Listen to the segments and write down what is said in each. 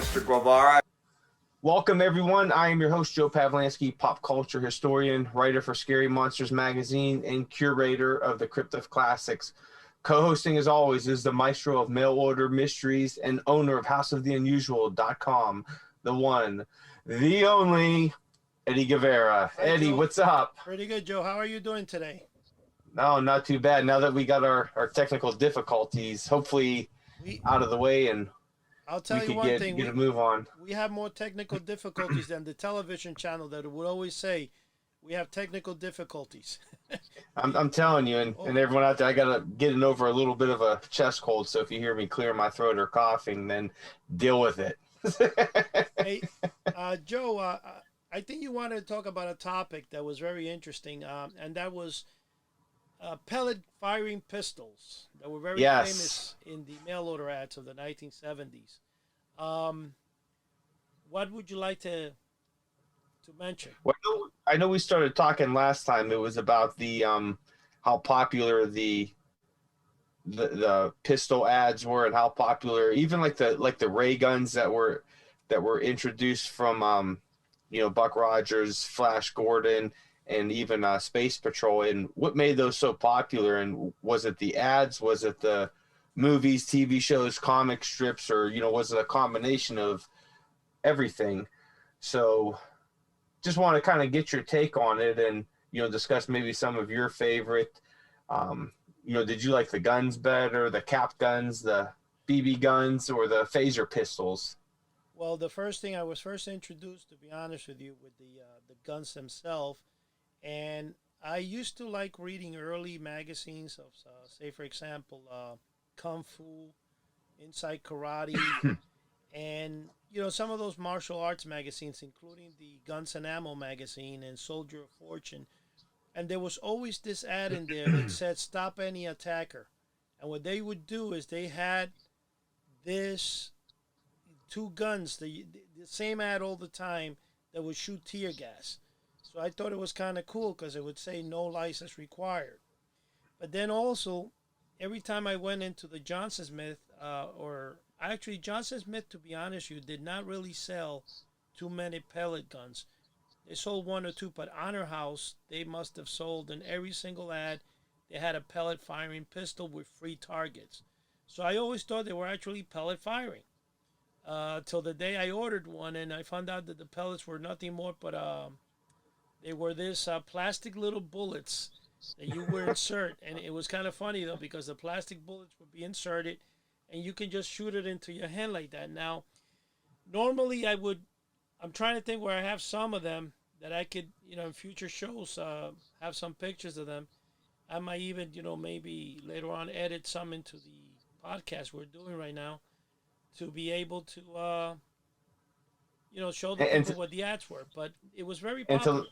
Mr. Guevara. Welcome, everyone. I am your host, Joe Pavlansky, pop culture historian, writer for Scary Monsters magazine, and curator of the Crypt of Classics. Co-hosting, as always, is the maestro of mail order mysteries and owner of HouseOfTheUnusual.com, the one, the only, Eddie Guevara. Hi, Eddie, Joe. what's up? Pretty good, Joe. How are you doing today? No, not too bad. Now that we got our technical difficulties, hopefully out of the way, and I'll tell we you could one thing. get a move on. We have more technical difficulties than the television channel that would always say we have technical difficulties. I'm telling you, and everyone out there, I got to getting over a little bit of a chest cold, so if you hear me clear my throat or coughing, then deal with it. Hey, Joe, I think you wanted to talk about a topic that was very interesting, and that was pellet firing pistols that were very famous in the mail order ads of the 1970s. What would you like to mention? Well, I know we started talking last time. It was about the how popular the pistol ads were, and how popular even like the ray guns that were introduced from Buck Rogers, Flash Gordon, and even Space Patrol. And what made those so popular? And was it the ads? Was it the movies, TV shows, comic strips, or was it a combination of everything? So just want to kind of get your take on it, and discuss maybe some of your favorite. Did you like the guns better, the cap guns, the BB guns, or the phaser pistols? Well, the first thing I was first introduced, to be honest with you, with the guns themselves, and I used to like reading early magazines of, say, for example, Kung Fu, Inside Karate, and some of those martial arts magazines, including the Guns and Ammo magazine and Soldier of Fortune. And there was always this ad in there that said, "Stop any attacker." And what they would do is they had this two guns, the same ad all the time, that would shoot tear gas. So I thought it was kind of cool because it would say no license required. But then also, every time I went into the Johnson Smith, Johnson Smith, to be honest, you did not really sell too many pellet guns. They sold one or two, but Honor House, they must have sold in every single ad. They had a pellet firing pistol with free targets. So I always thought they were actually pellet firing. Till the day I ordered one, and I found out that the pellets were nothing more but they were this plastic little bullets that you would insert. And it was kind of funny, though, because the plastic bullets would be inserted, and you can just shoot it into your hand like that. Now, normally I'm trying to think where I have some of them that I could, in future shows, have some pictures of them. I might even, maybe later on edit some into the podcast we're doing right now to be able to, show the people what the ads were. But it was very popular.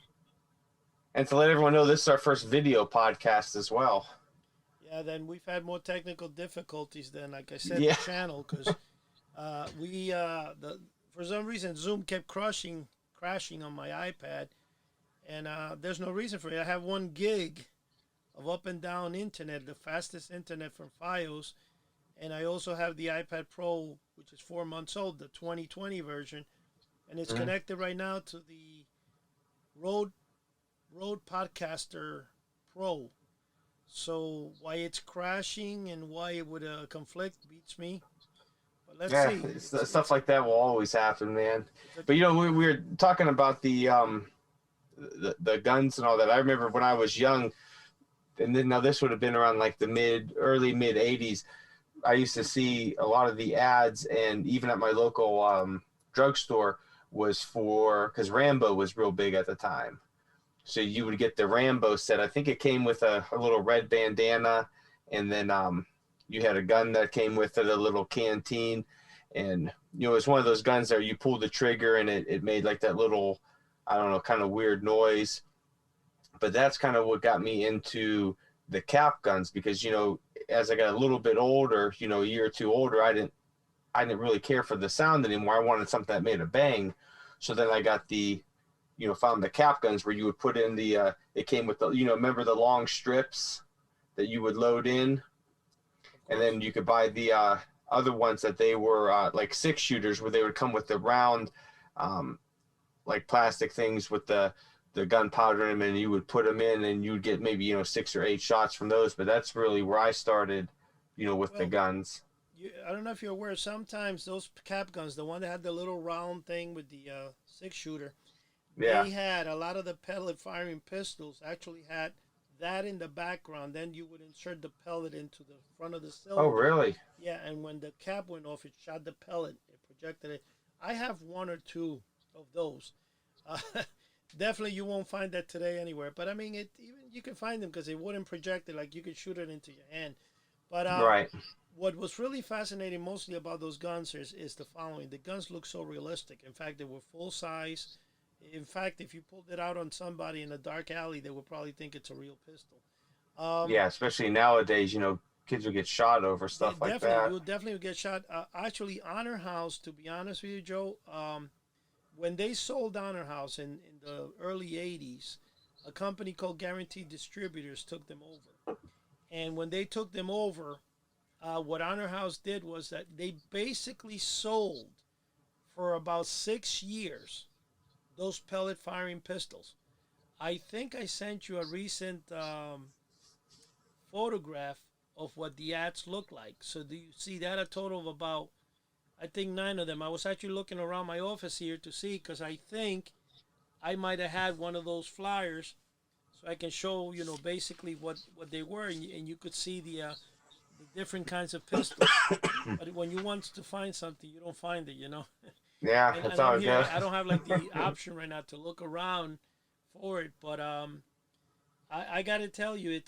And to let everyone know, this is our first video podcast as well. Yeah, then we've had more technical difficulties than, like I said, the channel, because for some reason Zoom kept crashing on my iPad, and there's no reason for it. I have 1 gig of up and down internet, the fastest internet from Fios, and I also have the iPad Pro, which is 4 months old, the 2020 version, and it's connected right now to the Rode Podcaster Pro. So why it's crashing and why it would conflict beats me. But let's see. Stuff like that will always happen, man. But we were talking about the guns and all that. I remember when I was young, and then now this would have been around like the early mid 80s. I used to see a lot of the ads, and even at my local drugstore was because Rambo was real big at the time. So you would get the Rambo set. I think it came with a little red bandana, and then you had a gun that came with it, a little canteen. And, it's one of those guns that you pull the trigger and it made like that little, I don't know, kind of weird noise. But that's kind of what got me into the cap guns, because, as I got a little bit older, a year or two older, I didn't really care for the sound anymore. I wanted something that made a bang. So then I got found the cap guns where you would put in it came with the, remember the long strips that you would load in, and then you could buy the other ones that they were like 6-shooters, where they would come with the round, like plastic things with the gunpowder in them, and you would put them in, and you'd get maybe 6 or 8 shots from those. But that's really where I started, with the Well, guns. I don't know if you're aware. Sometimes those cap guns, the one that had the little round thing with the 6-shooter, Yeah. they had a lot of the pellet firing pistols actually had that in the background. Then you would insert the pellet into the front of the Oh, cylinder. really? Yeah, and when the cap went off, it shot the pellet. It projected it. I have one or two of those. Uh, definitely, you won't find that today anywhere. But I mean, it even you can find them because it wouldn't project it. Like you could shoot it into your hand. But Right. what was really fascinating mostly about those guns is the following: the guns look so realistic. In fact, they were full size. In fact, if you pulled it out on somebody in a dark alley, they would probably think it's a real pistol. Um, Yeah, especially nowadays, kids will get shot over stuff like definitely, that. you'll definitely get shot. Actually, Honor House, to be honest with you, Joe, when they sold Honor House in the early '80s, a company called Guaranteed Distributors took them over. And when they took them over, what Honor House did was that they basically sold for about 6 years those pellet firing pistols. I think I sent you a recent photograph of what the ads look like. So do you see that? A total of about, I think, 9 of them. I was actually looking around my office here to see because I think I might have had one of those flyers, so I can show basically what they were, and you could see the different kinds of pistols. But when you want to find something, you don't find it. Yeah, And that's I'm how it here. goes. I don't have like the option right now to look around for it, but I got to tell you,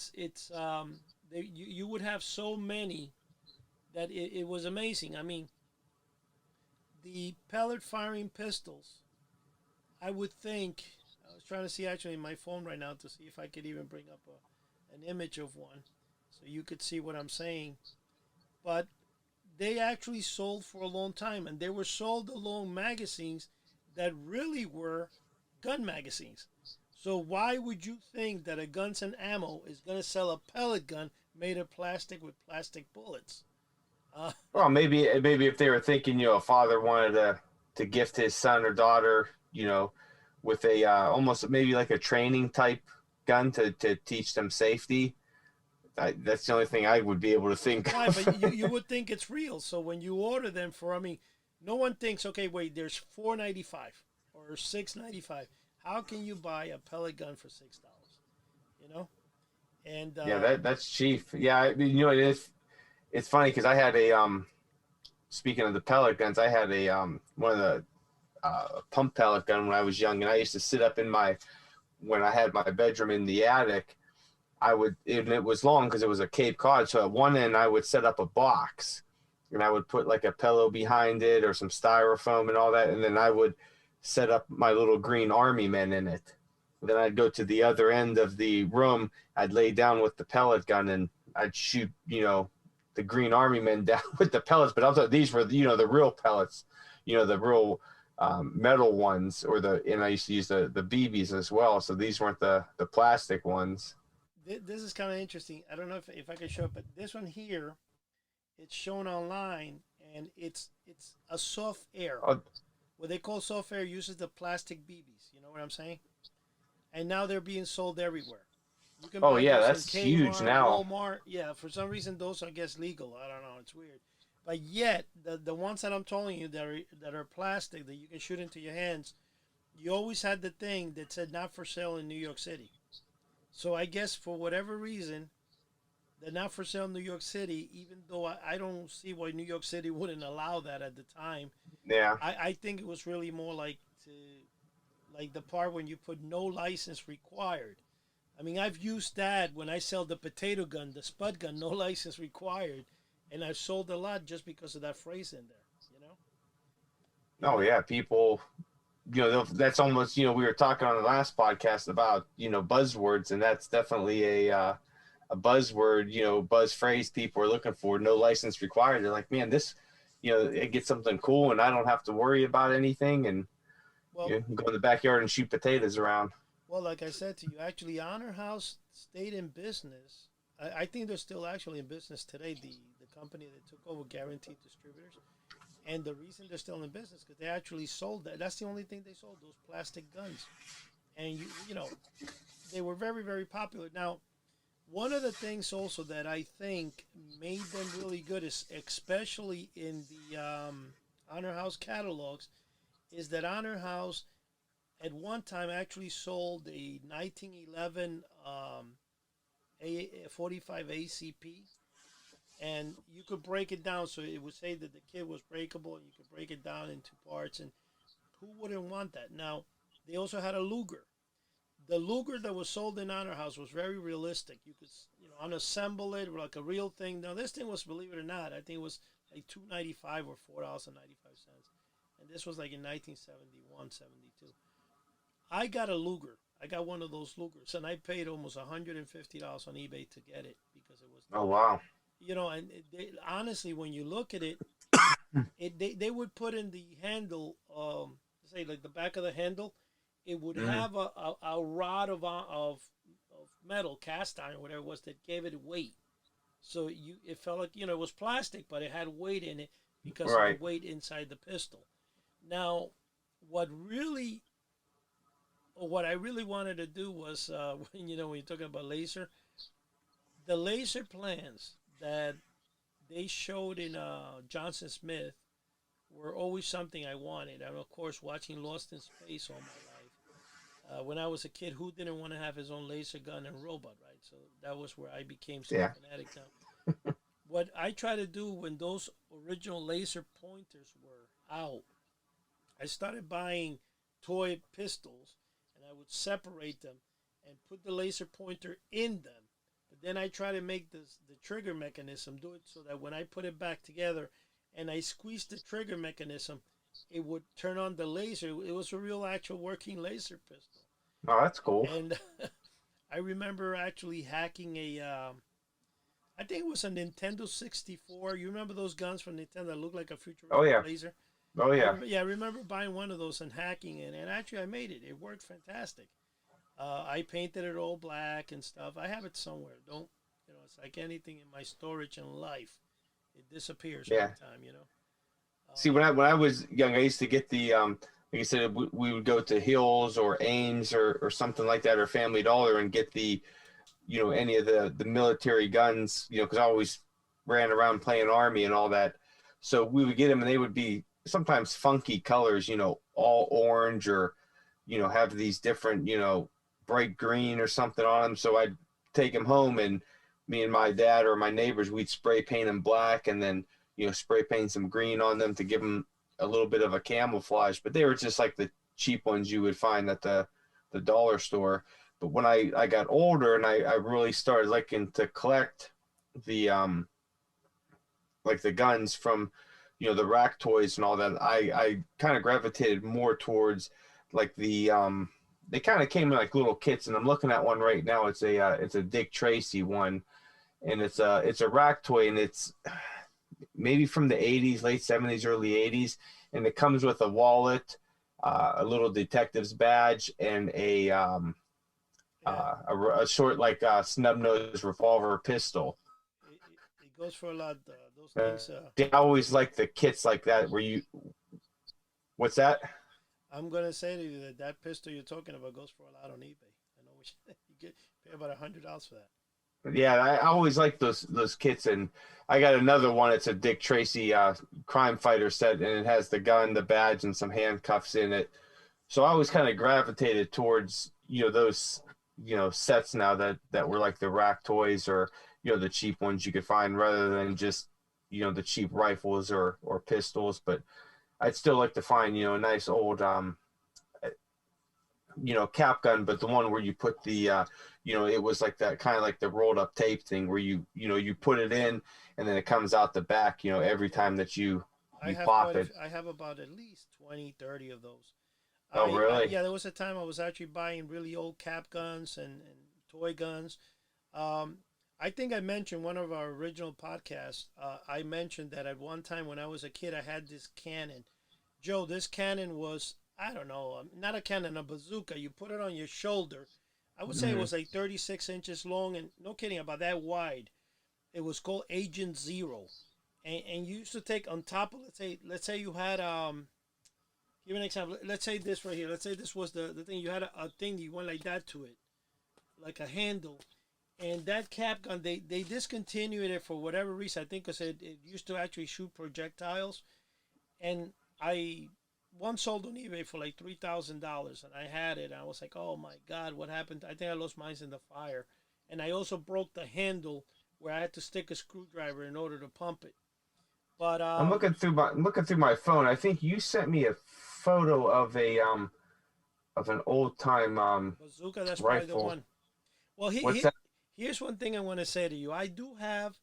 you would have so many that it was amazing. I mean, the pellet firing pistols, I would think. I was trying to see actually my phone right now to see if I could even bring up an image of one, so you could see what I'm saying. But they actually sold for a long time, and they were sold along magazines that really were gun magazines. So why would you think that a Guns and Ammo is going to sell a pellet gun made of plastic with plastic bullets? Uh, Well, maybe if they were thinking, a father wanted to gift his son or daughter, with a almost maybe like a training type gun to teach them safety. That's the only thing I would be able to think why? But of. you would think it's real. So when you order them for, I mean, no one thinks, okay, wait, there's $4.95 or $6.95. How can you buy a pellet gun for $6? You know, and Yeah, that's cheap. Yeah, I mean, it's funny because I had a speaking of the pellet guns, I had a one of the pump pellet gun when I was young, and I used to sit up in my when I had my bedroom in the attic. It was long because it was a Cape Cod. So at one end, I would set up a box, and I would put like a pillow behind it or some styrofoam and all that, and then I would set up my little green army men in it. Then I'd go to the other end of the room. I'd lay down with the pellet gun, and I'd shoot, the green army men down with the pellets. But also these were, the real pellets, the real metal ones, and I used to use the BBs as well. So these weren't the plastic ones. this is kind of interesting. I don't know if I can show it, but this one here, it's shown online, and it's a soft air. Oh, What they call soft air uses the plastic BBs. You know what I'm saying? And now they're being sold everywhere. You can oh buy yeah, those in that's huge Kmart, now. Walmart. Yeah, for some reason those are, I guess, legal. I don't know. It's weird. But yet the ones that I'm telling you that are plastic that you can shoot into your hands, you always had the thing that said not for sale in New York City. So I guess for whatever reason, they're not for sale in New York City, even though I don't see why New York City wouldn't allow that at the time. Yeah. I think it was really more like the part when you put no license required. I mean, I've used that when I sell the potato gun, the spud gun, no license required, and I've sold a lot just because of that phrase in there. You know? Oh Yeah. yeah, people. That's almost. We were talking on the last podcast about buzzwords, and that's definitely a buzzword. Buzz phrase people are looking for. No license required. They're like, man, this. It gets something cool, and I don't have to worry about anything, and Well, go in the backyard and shoot potatoes around. well, like I said to you, actually, Honor House stayed in business I think they're still actually in business today. The company that took over Guaranteed Distributors, and the reason they're still in business because they actually sold that. That's the only thing they sold, those plastic guns, and you know they were very very popular. Now, one of the things also that I think made them really good is especially in the Honor House catalogs is that Honor House at one time actually sold a 1911 45 ACP, and you could break it down. So it would say that the kit was breakable, and you could break it down into parts. And who wouldn't want that? Now, they also had a Luger. The Luger that was sold in Honor House was very realistic. You could, unassemble it like a real thing. Now, this thing was, believe it or not, I think it was like $2.95 or $4.95, and this was like in 1971, 72. I got a Luger. I got one of those Lugers, and I paid almost $150 on eBay to get it because it was. Oh wow! And honestly, when you look at it, they would put in the handle, say like the back of the handle, it would have a rod of metal, cast iron, whatever it was, that gave it weight. So it felt like it was plastic, but it had weight in it because of the weight inside the pistol. Now, what I really wanted to do was when you're talking about laser, the laser plans that they showed in Johnson Smith were always something I wanted. And of course, watching Lost in Space all my life. When I was a kid, who didn't want to have his own laser gun and robot, right? So that was where I became so fanatic. Now, what I try to do when those original laser pointers were out, I started buying toy pistols, and I would separate them and put the laser pointer in them. But then I try to make the trigger mechanism do it so that when I put it back together and I squeezed the trigger mechanism, it would turn on the laser. It was a real actual working laser pistol. Oh, that's cool. And I remember actually hacking I think it was a Nintendo 64. You remember those guns from Nintendo that looked like a futuristic laser? Oh yeah. I remember buying one of those and hacking it, and actually I made it. It worked fantastic. I painted it all black and stuff. I have it somewhere. It's like anything in my storage in life. It disappears every time, See, when I was young, I used to get the like I said, we would go to Hills or Ames or something like that, or Family Dollar, and get the any of the military guns, because I always ran around playing Army and all that. So we would get them, and they would be sometimes funky colors, all orange, or have these different, bright green or something on them. So I'd take them home, and me and my dad or my neighbors, we'd spray paint them black, and then spray paint some green on them to give them a little bit of a camouflage. But they were just like the cheap ones you would find at the dollar store. But when I got older and I really started liking to collect the like the guns from the rack toys and all that, I kind of gravitated more towards like the they kind of came in like little kits, and I'm looking at one right now. It's a Dick Tracy one, and it's a rack toy, and it's maybe from the 80s, late 70s, early 80s, and it comes with a wallet, a little detective's badge, and a short like snub-nosed revolver pistol. It goes for a lot. Those things. I always like the kits like that where you. What's that? I'm gonna say to you that pistol you're talking about goes for a lot on eBay. I know you pay about $100 for that. Yeah, I always like those kits, and I got another one. It's a Dick Tracy crime fighter set, and it has the gun, the badge, and some handcuffs in it. So I always kind of gravitated towards those sets now that were like the rack toys, or the cheap ones you could find, rather than just the cheap rifles or pistols. But I'd still like to find a nice old cap gun, but the one where you put the it was like that kind of like the rolled up tape thing where you put it in, and then it comes out the back every time that you pop it. I have about at least 20, 30 of those. Oh, really? Yeah, there was a time I was actually buying really old cap guns and toy guns. I think I mentioned one of our original podcasts. I mentioned that at one time when I was a kid, I had this cannon. Joe, this cannon was, I don't know, not a cannon, a bazooka. You put it on your shoulder. I would say it was like 36 inches long, and no kidding, about that wide. It was called Agent Zero, and you used to take on top of, let's say you had give an example. Let's say this right here. Let's say this was the thing. You had a thing you went like that to it, like a handle. And that cap gun, they discontinued it for whatever reason. I think because it used to actually shoot projectiles. And I once sold on eBay for like $3,000, and I had it. And I was like, oh my God, what happened? I think I lost mine in the fire. And I also broke the handle where I had to stick a screwdriver in order to pump it. But I'm looking through my phone. I think you sent me a photo of an old time bazooka, that's probably the rifle. one. Well, What's that? here's one thing I want to say to you. I do have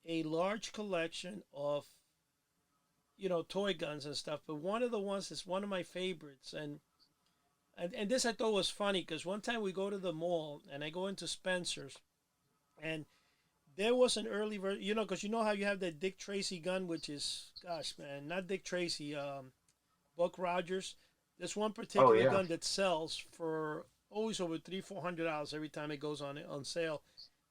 a large collection of, toy guns and stuff, but one of the ones that's one of my favorites, and this I thought was funny because one time we go to the mall and I go into Spencer's, and there was an early version, because you know how you have that Dick Tracy gun, which is, gosh, man, not Dick Tracy, Buck Rogers. There's one particular gun that sells for always over $300-400 every time it goes on sale.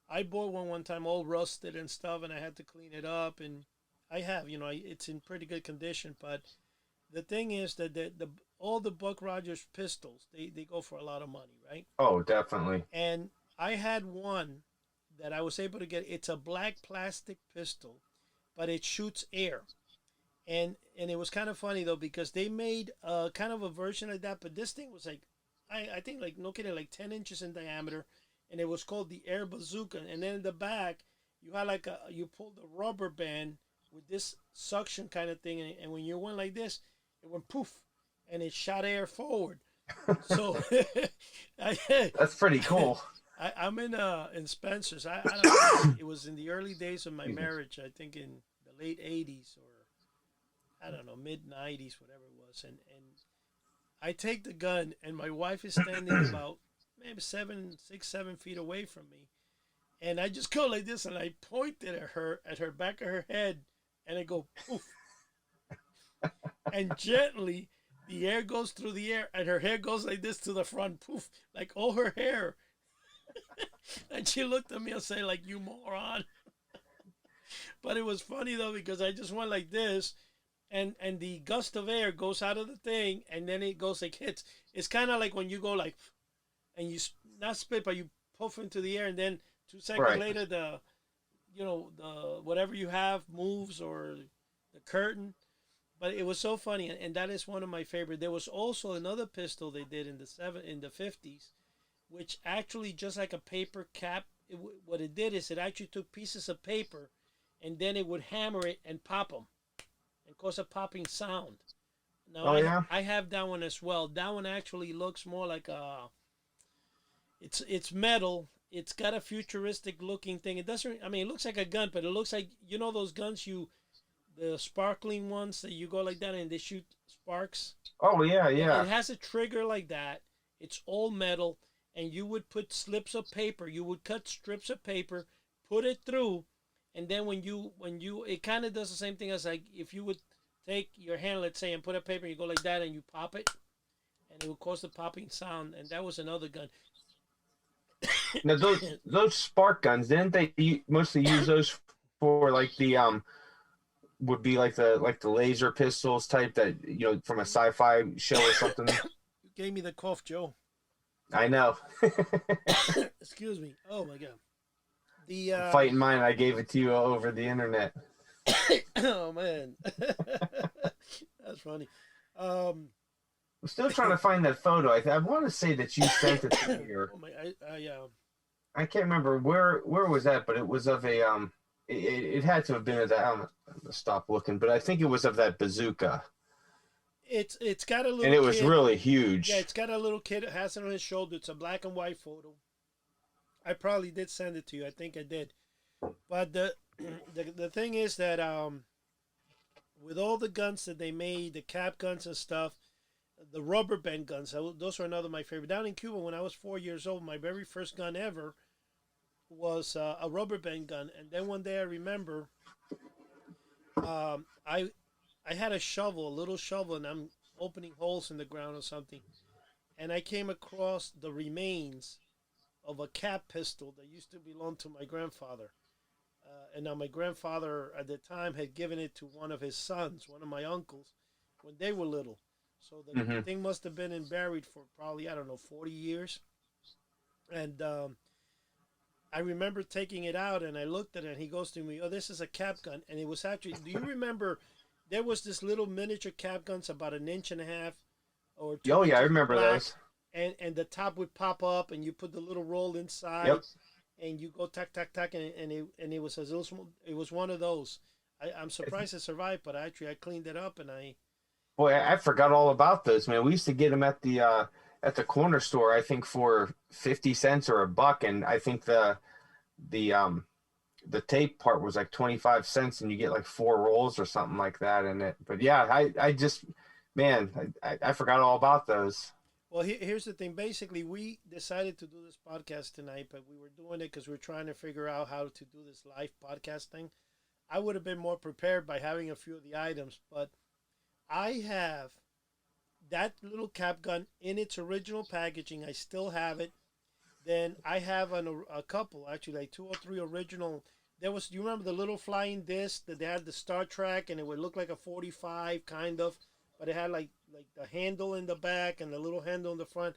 I bought one time all rusted and stuff, and I had to clean it up, and I have, it's in pretty good condition. But the thing is that all the Buck Rogers pistols, they go for a lot of money, right? Oh, definitely. And I had one that I was able to get. It's a black plastic pistol, but it shoots air. And it was kind of funny though, because they made kind of a version of that, but this thing was like, I think, like, no kidding, like 10 inches in diameter, and it was called the Air Bazooka. And then in the back, you had you pulled a rubber band with this suction kind of thing, and when you went like this, it went poof, and it shot air forward. So that's pretty cool. I'm in Spencer's. I don't know, it was in the early days of my marriage, I think in the late 80s or I don't know, mid 90s, whatever it was. And I take the gun, and my wife is standing about maybe 6, 7 feet away from me. And I just go like this, and I pointed at her back of her head, and I go poof. And gently, the air goes through the air, and her hair goes like this to the front, poof, like all her hair. And she looked at me and said, like, you moron. But it was funny, though, because I just went like this, and the gust of air goes out of the thing, and then it goes like hits. It's kind of like when you go like, and you not spit, but you puff into the air, and then 2 seconds later, the whatever you have moves, or the curtain. But it was so funny, and that is one of my favorite. There was also another pistol they did in the 50s, which actually, just like a paper cap, what it did is it actually took pieces of paper, and then it would hammer it and pop them, and cause a popping sound. Now, I have that one as well. That one actually looks more like it's metal. It's got a futuristic looking thing. It doesn't. I mean, it looks like a gun, but it looks like, those guns the sparkling ones that you go like that and they shoot sparks. Oh yeah. It has a trigger like that. It's all metal, and you would put slips of paper. You would cut strips of paper, put it through, and then when you it kind of does the same thing as, like, if you would take your hand, let's say, and put a paper, you go like that and you pop it, and it would cause the popping sound. And that was another gun. Now those spark guns, didn't they mostly use those for like the would be like the laser pistols type that, from a sci-fi show or something? You gave me the cough, Joe. I know. Excuse me. Oh my God. The fighting mine, I gave it to you over the internet. Oh man. That's funny. I'm still trying to find that photo. I want to say that you sent it to me. Oh my, I can't remember where was that, but it was of a it had to have been of that. I'm gonna stop looking, but I think it was of that bazooka. It's got a little, and it was kid. really huge. Yeah, it's got a little kid. It has it on his shoulder. It's a black and white photo. I probably did send it to you. I think I did. But the thing is that with all the guns that they made, the cap guns and stuff, the rubber band guns, those are another of my favorite. Down in Cuba, when I was 4 years old, my very first gun ever was a rubber band gun. And then one day I remember I had a little shovel, and I'm opening holes in the ground or something. And I came across the remains of a cap pistol that used to belong to my grandfather. And now my grandfather at the time had given it to one of his sons, one of my uncles, when they were little. So the Hmm. thing must have been buried for probably, I don't know, 40 years. And I remember taking it out and I looked at it and he goes to me, "Oh, this is a cap gun." And it was actually, do you remember there was this little miniature cap guns about an inch and a half or two Oh yeah, I inches remember black, those. and the top would pop up and you put the little roll inside Yep. and you go tack tack tack and it was a little, it was one of those. I'm surprised it survived, but actually I cleaned it up and I Boy, I forgot all about those, man. We used to get them at the corner store, I think for 50 cents or a buck, and I think the the tape part was like 25 cents and you get like four rolls or something like that in it. But yeah, I just man, I forgot all about those. well, here's the thing. Basically, we decided to do this podcast tonight, but we were doing it because we're trying to figure out how to do this live podcast thing. I would have been more prepared by having a few of the items, but I have that little cap gun in its original packaging. I still have it. Then I have a couple, actually, like two or three original. There was, you remember the little flying disc that they had the Star Trek, and it would look like a 45 kind of, but it had like the handle in the back and the little handle in the front,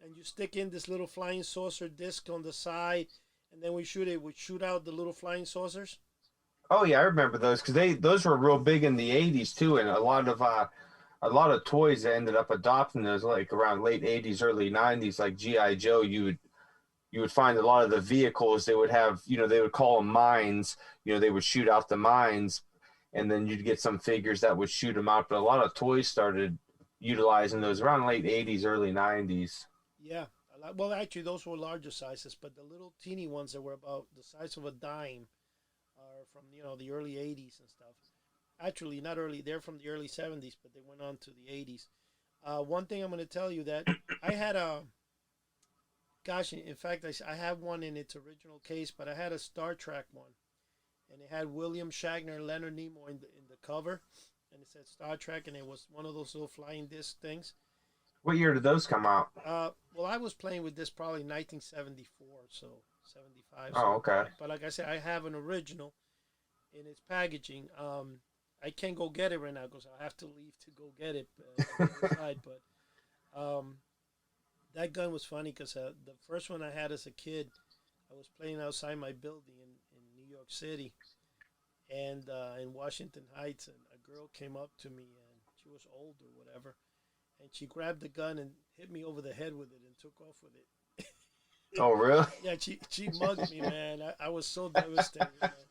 and you stick in this little flying saucer disc on the side, and then we shoot it. Would shoot out the little flying saucers. Oh yeah, I remember those because they those were real big in the 80s too, and a lot of toys ended up adopting those like around late 80s, early 90s, like GI Joe. You would find a lot of the vehicles they would have, they would call them mines. They would shoot out the mines, and then you'd get some figures that would shoot them out. But a lot of toys started utilizing those around late 80s, early 90s. Yeah, well, actually, those were larger sizes, but the little teeny ones that were about the size of a dime are from the early '80s and stuff. Actually, not early; they're from the early '70s, but they went on to the '80s. One thing I'm going to tell you that I had a gosh, in fact, I have one in its original case, but I had a Star Trek one, and it had William Shatner and Leonard Nimoy in the cover, and it said Star Trek, and it was one of those little flying disc things. What year did those come out? Well, I was playing with this probably 1974, so 75. Oh, So, okay. but like I said, I have an original in its packaging. I can't go get it right now because I have to leave to go get it on the other side. But that gun was funny because the first one I had as a kid, I was playing outside my building in New York City and in Washington Heights, and a girl came up to me and she was old or whatever, and she grabbed the gun and hit me over the head with it and took off with it. Oh, really? Yeah, she mugged me, man. I was so devastated, man.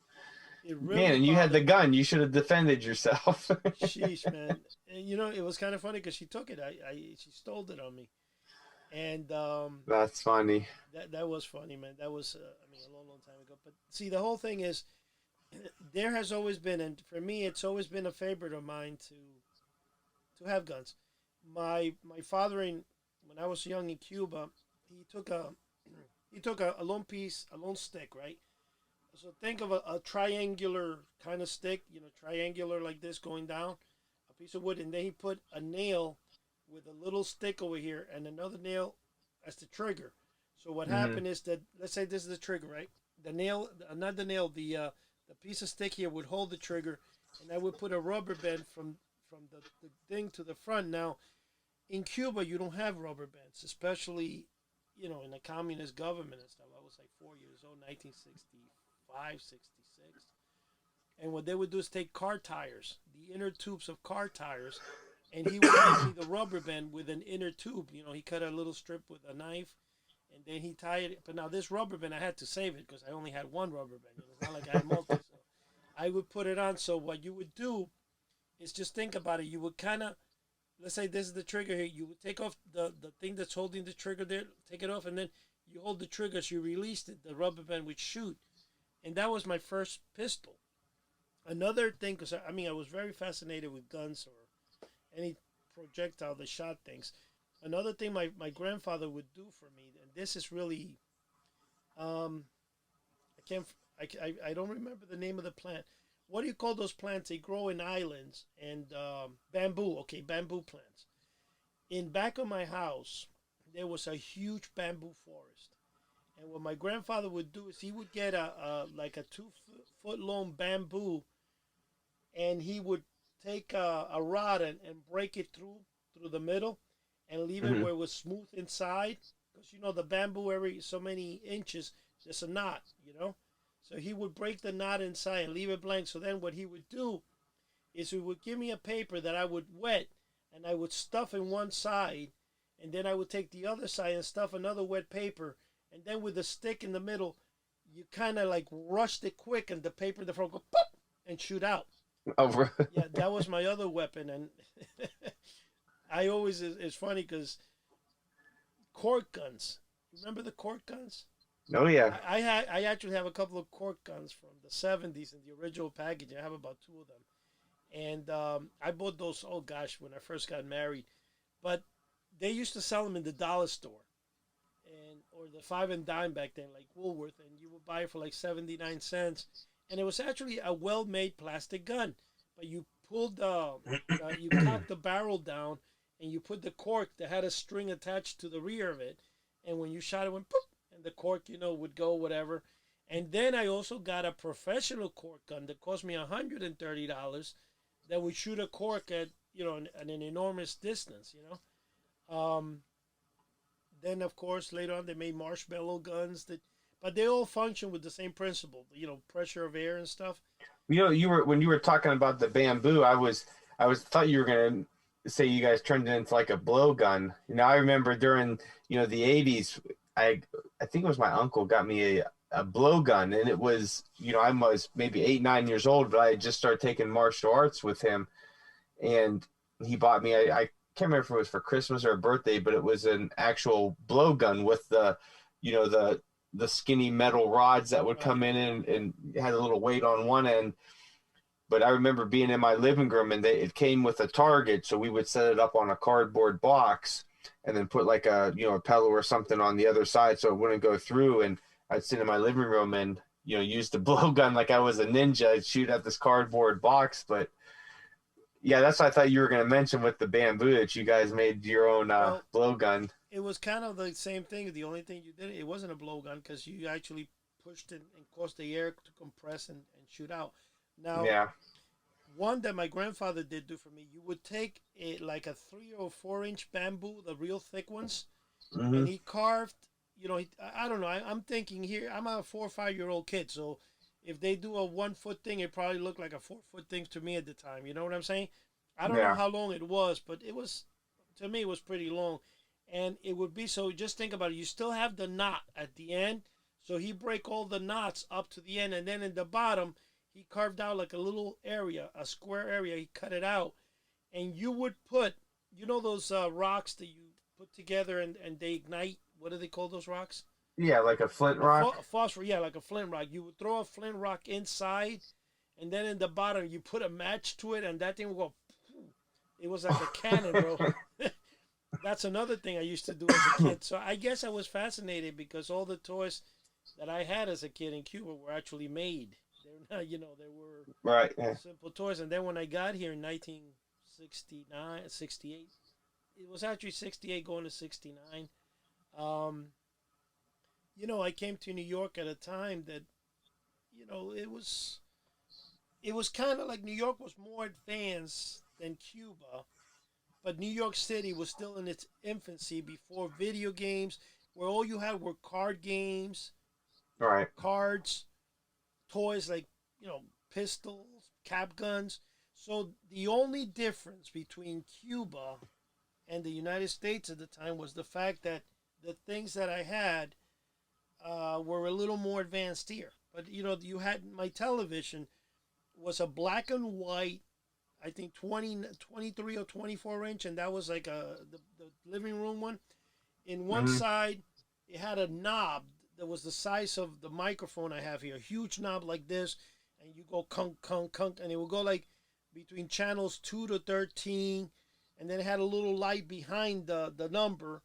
It Man, really and you had the bothered me. gun. You should have defended yourself. Sheesh, man. And it was kind of funny because she took it. She stole it on me, and That's funny. that was funny, man. That was I mean, a long, long time ago. But see, the whole thing is, there has always been, and for me, it's always been a favorite of mine to have guns. My father, when I was young in Cuba, he took a he took a lone piece, a lone stick, right? So think of a triangular kind of stick, triangular like this going down, a piece of wood, and then he put a nail with a little stick over here and another nail as the trigger. So what Hmm. happened is that, let's say this is the trigger, right? The nail, not the nail, the piece of stick here would hold the trigger, and I would put a rubber band from the thing to the front. Now in Cuba, you don't have rubber bands, especially in a communist government and stuff. I was like 4 years old, 1965, 66. And what they would do is take car tires, the inner tubes of car tires, and he would give me the rubber band with an inner tube. He cut a little strip with a knife, and then he tied it. But now this rubber band, I had to save it because I only had one rubber band. It's not like I had multi. So I would put it on. So what you would do is just think about it. You would kind of, let's say this is the trigger here. You would take off the thing that's holding the trigger there, take it off, and then you hold the trigger. So you released it. The rubber band would shoot, and that was my first pistol. Another thing, because I was very fascinated with guns or any projectile that shot things. Another thing my grandfather would do for me, and this is really, um, I can't, I don't remember the name of the plant. What do you call those plants? They grow in islands and bamboo. Okay, bamboo plants. In back of my house, there was a huge bamboo forest, And what my grandfather would do is he would get a like a 2 foot long bamboo, and he would take a rod and break it through the middle, and leave it Hmm. where it was smooth inside. Because the bamboo, every so many inches there's a knot. So he would break the knot inside and leave it blank. So then what he would do is he would give me a paper that I would wet, and I would stuff in one side, and then I would take the other side and stuff another wet paper, and then with the stick in the middle, you kind of like rushed it quick, and the paper in the front go pop and shoot out. Over. Yeah, that was my other weapon, and I always it's funny because cork guns. Remember the cork guns? Oh yeah. I actually have a couple of cork guns from the '70s in the original package. I have about two of them, and I bought those. Oh gosh, when I first got married, but they used to sell them in the dollar store, and or the five and dime back then, like Woolworth, and you would buy it for like 79 cents, and it was actually a well-made plastic gun, but you pulled you cocked the barrel down, and you put the cork that had a string attached to the rear of it, and when you shot it, went poof, and the cork would go whatever. And then I also got a professional cork gun that cost me $130 that would shoot a cork at an enormous distance. Um, then of course later on they made marshmallow guns but they all function with the same principle. Pressure of air and stuff. You were when you were talking about the bamboo, I was thought you were gonna say you guys turned it into like a blowgun. I remember during the '80s, I think it was my uncle got me a blowgun, and it was I was maybe 8 9 years old, but I had just started taking martial arts with him, and he bought me. I can't remember if it was for Christmas or a birthday, but it was an actual blowgun with the skinny metal rods that would Right. come in and had a little weight on one end. But I remember being in my living room, and it came with a target, so we would set it up on a cardboard box and then put like a pillow or something on the other side so it wouldn't go through. And I'd sit in my living room and use the blowgun like I was a ninja. I'd shoot at this cardboard box. But yeah, that's what I thought you were going to mention with the bamboo, that you guys made your own Well, blowgun. it was kind of the same thing. The only thing you did, it wasn't a blowgun because you actually pushed it and caused the air to compress and shoot out. Now, Yeah. one that my grandfather did do for me, you would take like a 3 or 4 inch bamboo, the real thick ones, Hmm. and he carved. I don't know. I'm thinking here. I'm a 4 or 5 year old kid, so if they do a 1 foot thing, it probably looked like a 4 foot thing to me at the time. You know what I'm saying? I don't know Yeah. how long it was, but it was, to me, it was pretty long, and it would be so. Just think about it. You still have the knot at the end, so he break all the knots up to the end, and then in the bottom, he carved out like a little area, a square area. He cut it out, and you would put, those rocks that you put together and they ignite. What do they call those rocks? Yeah, like a flint rock. Phosphor. Yeah, like a flint rock. You would throw a flint rock inside, and then in the bottom you put a match to it, and that thing would go. It was like a cannon, bro. That's another thing I used to do as a kid. So I guess I was fascinated because all the toys that I had as a kid in Cuba were actually made. They're not, they were Right. Yeah. simple toys. And then when I got here in 1969, 68, it was actually 68 going to 69. Um, I came to New York at a time that, it was kind of like New York was more advanced than Cuba, but New York City was still in its infancy before video games, where all you had were card games, Right. cards, toys like, pistols, cap guns. So the only difference between Cuba and the United States at the time was the fact that the things that I had were a little more advanced here. But you had my television was a black and white, I think 23 or 24 inch, and that was like the living room one. In one Hmm. side, it had a knob that was the size of the microphone I have here, a huge knob like this, and you go kunk kunk kunk, and it would go like between channels 2 to 13, and then it had a little light behind the number,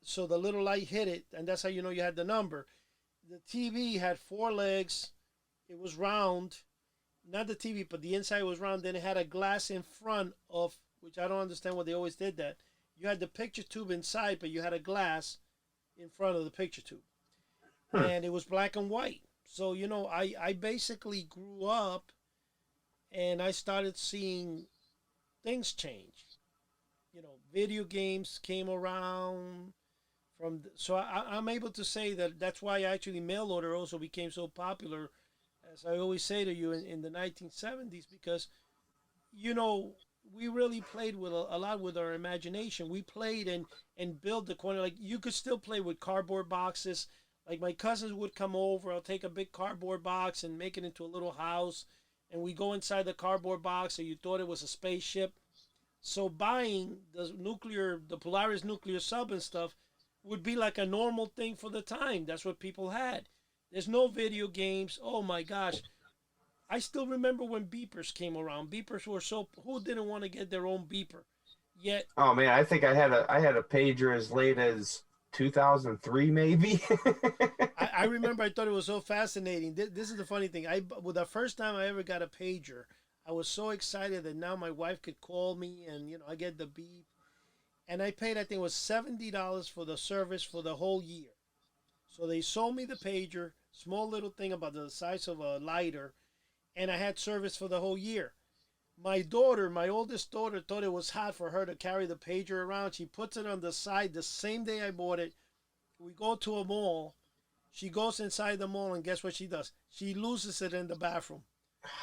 so the little light hit it, and that's how you had the number. The TV had four legs. It was round, not the TV, but the inside was round. Then it had a glass in front of, which I don't understand why they always did that. You had the picture tube inside, but you had a glass in front of the picture tube. and it was black and white. So, I basically grew up and I started seeing things change. Video games came around so I'm able to say that that's why actually mail order also became so popular, as I always say to you, in the 1970s, because you know we really played with a lot with our imagination. We played and built the corner. Like, you could still play with cardboard boxes. Like, my cousins would come over, I'll take a big cardboard box and make it into a little house, and we go inside the cardboard box so you thought it was a spaceship. So buying the Polaris nuclear sub and stuff would be like a normal thing for the time. That's what people had. There's no video games. Oh my gosh. I still remember when beepers came around. Beepers were who didn't want to get their own beeper? Yet Oh man, I think I had a pager as late as 2003 maybe. I remember I thought it was so fascinating. This is the funny thing. Well, the first time I ever got a pager, I was so excited that now my wife could call me and I get the beep. And I paid, I think it was $70 for the service for the whole year. So they sold me the pager, small little thing about the size of a lighter, and I had service for the whole year. My daughter, my oldest daughter, thought it was hot for her to carry the pager around. She puts it on the side the same day I bought it. We go to a mall. She goes inside the mall, and guess what she does? She loses it in the bathroom.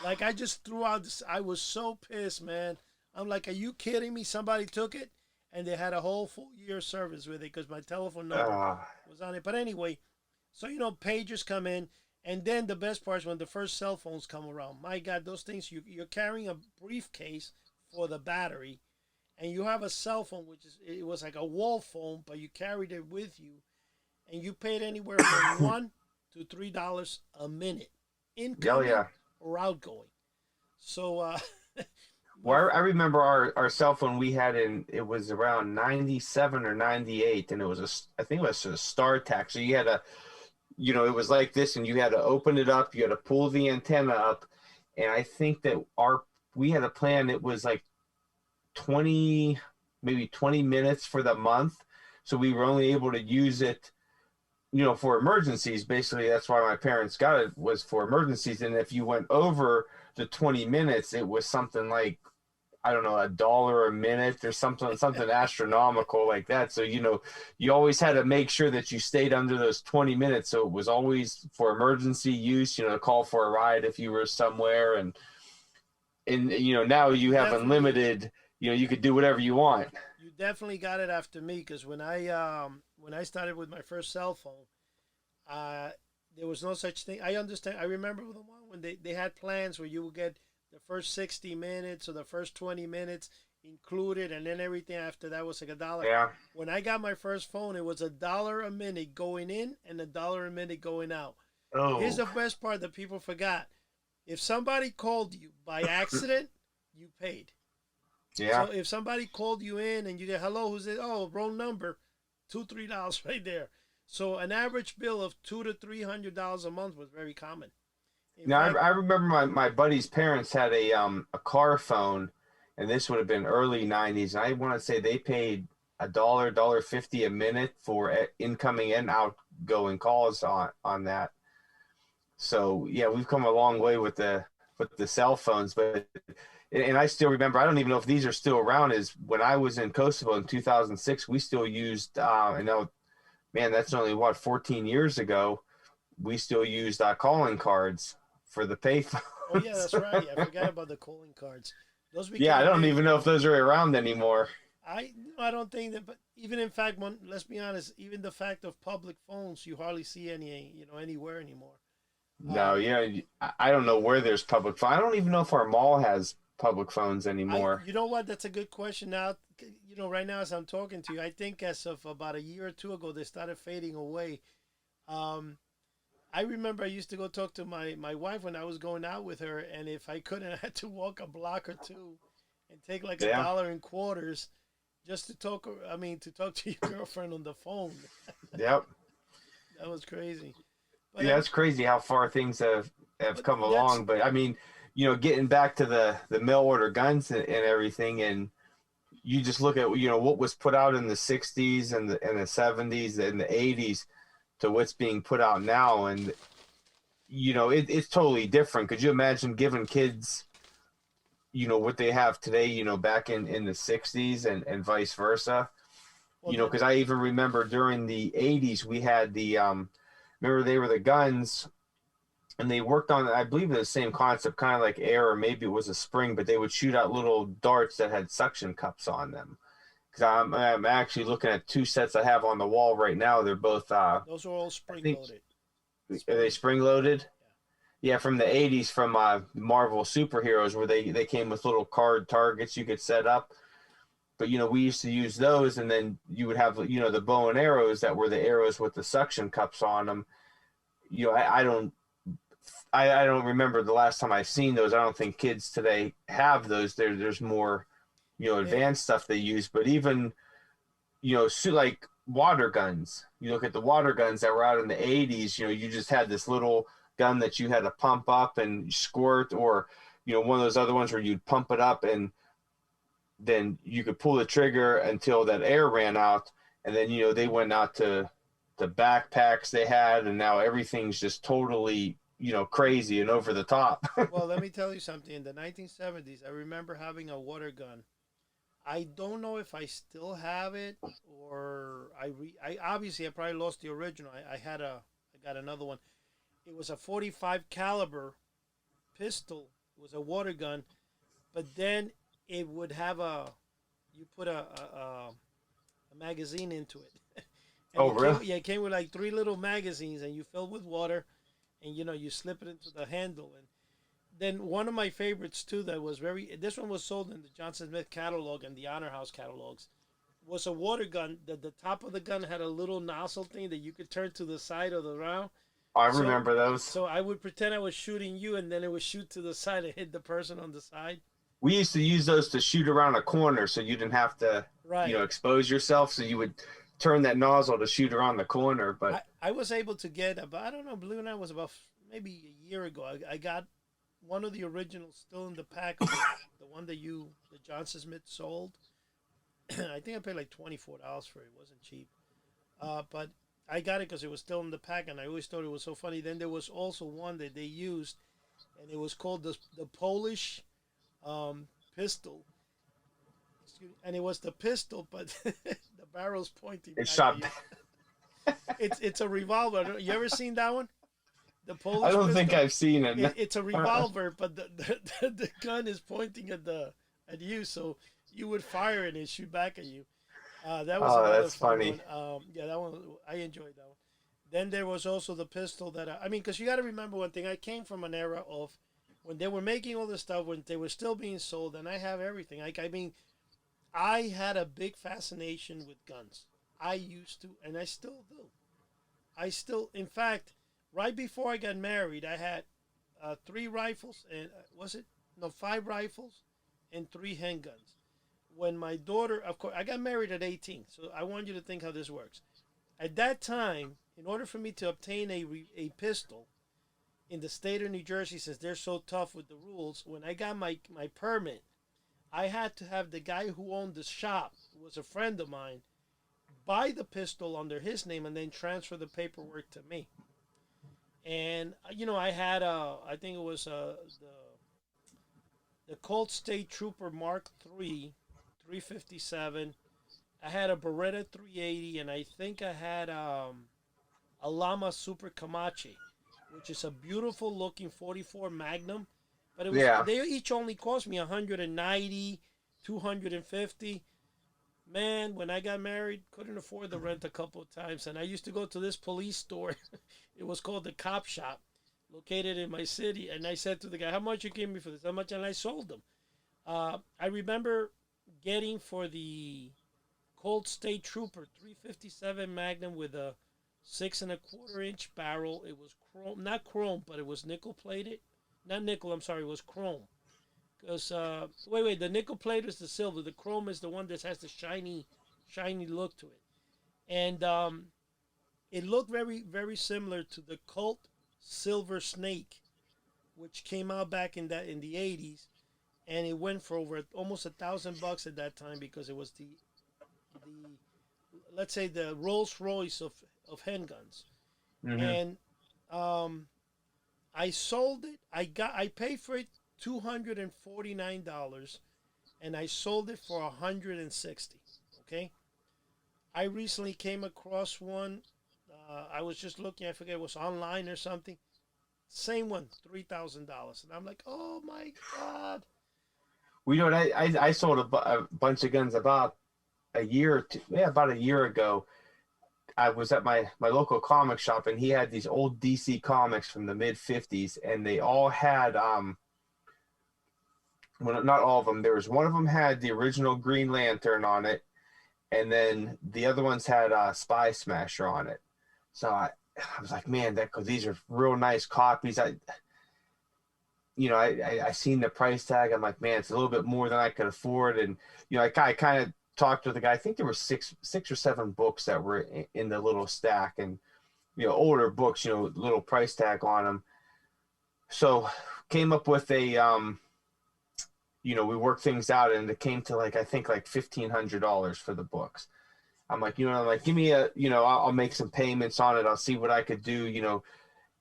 Like, I just threw out this. I was so pissed, man. I'm like, are you kidding me? Somebody took it, and they had a whole full year service with it because my telephone number was on it. But anyway, so, pagers come in. And then the best part is when the first cell phones come around. My God, those things, you're carrying a briefcase for the battery, and you have a cell phone, it was like a wall phone, but you carried it with you, and you paid anywhere from $1 to $3 a minute, incoming or outgoing. So, well, I remember our cell phone we had it was around 97 or 98, and I think it was a StarTAC. So you had it was like this, and you had to open it up, you had to pull the antenna up, and I think that we had a plan. It was like maybe 20 minutes for the month, so we were only able to use it, for emergencies. Basically, that's why my parents got it, was for emergencies. And if you went over the 20 minutes, it was something like, I don't know, $1 a minute or something astronomical like that. So, you always had to make sure that you stayed under those 20 minutes. So it was always for emergency use, call for a ride if you were somewhere. And now you have unlimited, you could do whatever you want. You definitely got it after me, because when I started with my first cell phone, there was no such thing. I understand. I remember the one when they had plans where you would get the first 60 minutes or the first 20 minutes included, and then everything after that was like $1. Yeah. When I got my first phone, it was $1 a minute going in and $1 a minute going out. Oh. Here's the best part that people forgot. If somebody called you by accident, you paid. Yeah. So if somebody called you in and you get, hello, who's it? Oh, wrong number, $2-3 right there. So an average bill of $200 to $300 a month was very common. I remember my buddy's parents had a car phone, and this would have been early 90s. And I want to say they paid $1.50 a minute for incoming and outgoing calls on that. So yeah, we've come a long way with the cell phones. But and I still remember, I don't even know if these are still around, is when I was in Kosovo in 2006, we still used, I know, man, that's only 14 years ago. We still used calling cards for the payphone. Oh yeah, that's right. I forgot about the calling cards. Those I don't even know if those are around anymore. I don't think that. But even in fact, let's be honest. Even the fact of public phones, you hardly see any, anywhere anymore. No, I don't know where there's public phone. I don't even know if our mall has public phones anymore. You know what? That's a good question. Now, right now as I'm talking to you, I think as of about a year or two ago, they started fading away. I remember I used to go talk to my wife when I was going out with her, and if I couldn't, I had to walk a block or two and take like $1 in quarters just to talk. I mean, to talk to your girlfriend on the phone. Yep. That was crazy. But it's crazy how far things have come along. But I mean, getting back to the mail order guns and everything, and you just look at what was put out in the 60s and the 70s and the 80s. to what's being put out now, and it's totally different. Could you imagine giving kids what they have today, back in the 60s, and vice versa? Well, Because I even remember during the 80s we had the remember they were the guns, and they worked on, I believe, the same concept, kind of like air, or maybe it was a spring, but they would shoot out little darts that had suction cups on them. Because I'm actually looking at two sets I have on the wall right now. They're both those are all spring loaded. Are they spring loaded? Yeah, from the 80s, from Marvel superheroes, where they came with little card targets you could set up. But we used to use those, and then you would have the bow and arrows that were the arrows with the suction cups on them. I don't remember the last time I've seen those. I don't think kids today have those. There's more advanced stuff they use. But even like water guns. You look at the water guns that were out in the 80s. You just had this little gun that you had to pump up and squirt, or one of those other ones where you'd pump it up and then you could pull the trigger until that air ran out, and then they went out to the backpacks they had, and now everything's just totally crazy and over the top. Well, let me tell you something. In the 1970s, I remember having a water gun. I don't know if I still have it, or I obviously I probably lost the original. I got another one. It was a 45 caliber pistol. It was a water gun, but then it would have you put a magazine into it. Oh, really? It came with like 3 little magazines, and you fill with water, and you slip it into the handle. And then one of my favorites too, that was this one was sold in the Johnson Smith catalog and the Honor House catalogs, was a water gun. The top of the gun had a little nozzle thing that you could turn to the side of the round. I remember those. So I would pretend I was shooting you, and then it would shoot to the side and hit the person on the side. We used to use those to shoot around a corner, so you didn't have to expose yourself. So you would turn that nozzle to shoot around the corner. But I was able to get about, I don't know, believe it or not, it was about maybe a year ago. I got one of the originals still in the pack, the one that the Johnson Smith sold. I think I paid like $24 for it. It wasn't cheap. But I got it because it was still in the pack, and I always thought it was so funny. Then there was also one that they used, and it was called the Polish pistol. And it was the pistol, but the barrel's pointing back shot. It's a revolver. You ever seen that one? The Polish I don't pistol? think I've seen it. It's a revolver, but the gun is pointing at you, so you would fire it and it shoot back at you. That was that's funny. Yeah, that one I enjoyed that one. Then there was also the pistol that I mean, because you got to remember one thing. I came from an era of when they were making all this stuff, when they were still being sold, and I have everything. I had a big fascination with guns. I used to, and I still do. In fact, right before I got married, I had 3 rifles and 5 rifles and 3 handguns. When my daughter, of course, I got married at 18, so I want you to think how this works. At that time, in order for me to obtain a pistol in the state of New Jersey, since they're so tough with the rules, when I got my permit, I had to have the guy who owned the shop, who was a friend of mine, buy the pistol under his name and then transfer the paperwork to me. And I had I think it was the Colt State Trooper Mark III 357. I had a Beretta 380, and I think I had a Lama Super Camache, which is a beautiful looking 44 Magnum. But they each only cost me $190, $250. Man, when I got married, couldn't afford the rent a couple of times, and I used to go to this police store. It was called the Cop Shop, located in my city. And I said to the guy, "How much you give me for this? How much?" And I sold them. I remember getting for the Colt State Trooper 357 Magnum with a 6 1/4-inch barrel. It was chrome, not chrome, but it was nickel plated. Not nickel, I'm sorry, it was chrome. Because, wait, the nickel plate is the silver. The chrome is the one that has the shiny look to it. And it looked very, very similar to the Colt Silver Snake, which came out back in the 80s. And it went for over almost $1,000 at that time, because it was the let's say the Rolls Royce of handguns. Mm-hmm. and um, I sold it. I paid for it $249, and I sold it for 160. Okay. I recently came across one. I was just looking. I forget it was online or something. Same one, $3,000, and I'm like, oh my god. We know I sold a bunch of guns about a year or two, yeah, about a year ago. I was at my local comic shop, and he had these old DC comics from the mid '50s, and they all had well, not all of them. There was one of them had the original Green Lantern on it, and then the other ones had Spy Smasher on it. So I was like, man, that because these are real nice copies. I seen the price tag. I'm like, man, it's a little bit more than I could afford, and I kind of talked to the guy. I think there were six or seven books that were in the little stack, and older books, little price tag on them. So came up with a we worked things out, and it came to like I think like $1,500 for the books. I'm like, give me I'll make some payments on it. I'll see what I could do.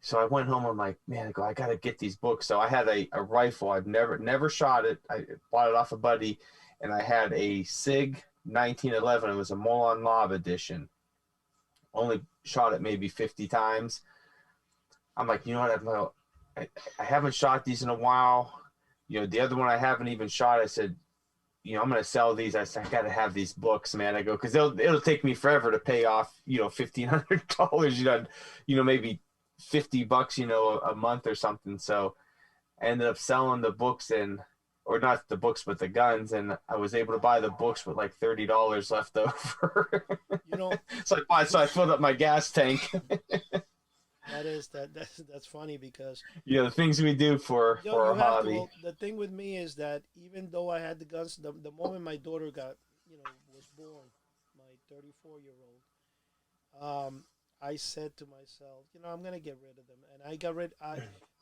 So I went home. I'm like, man, I got to get these books. So I had a rifle. I've never shot it. I bought it off a buddy, and I had a SIG 1911. It was a Molon Lav edition. Only shot it maybe 50 times. I'm like, you know what? I haven't shot these in a while. The other one I haven't even shot. I said, I'm going to sell these. I said, I got to have these books, man. I go, because it'll take me forever to pay off, $1,500, maybe $50, a month or something. So I ended up selling the books or not the books, but the guns. And I was able to buy the books with like $30 left over. You know, So I filled up my gas tank. that's funny because The things we do for you our have to. hobby. Well, the thing with me is that even though I had the guns, the moment my daughter was born, my 34-year-old, I said to myself, I'm gonna get rid of them, and I got rid.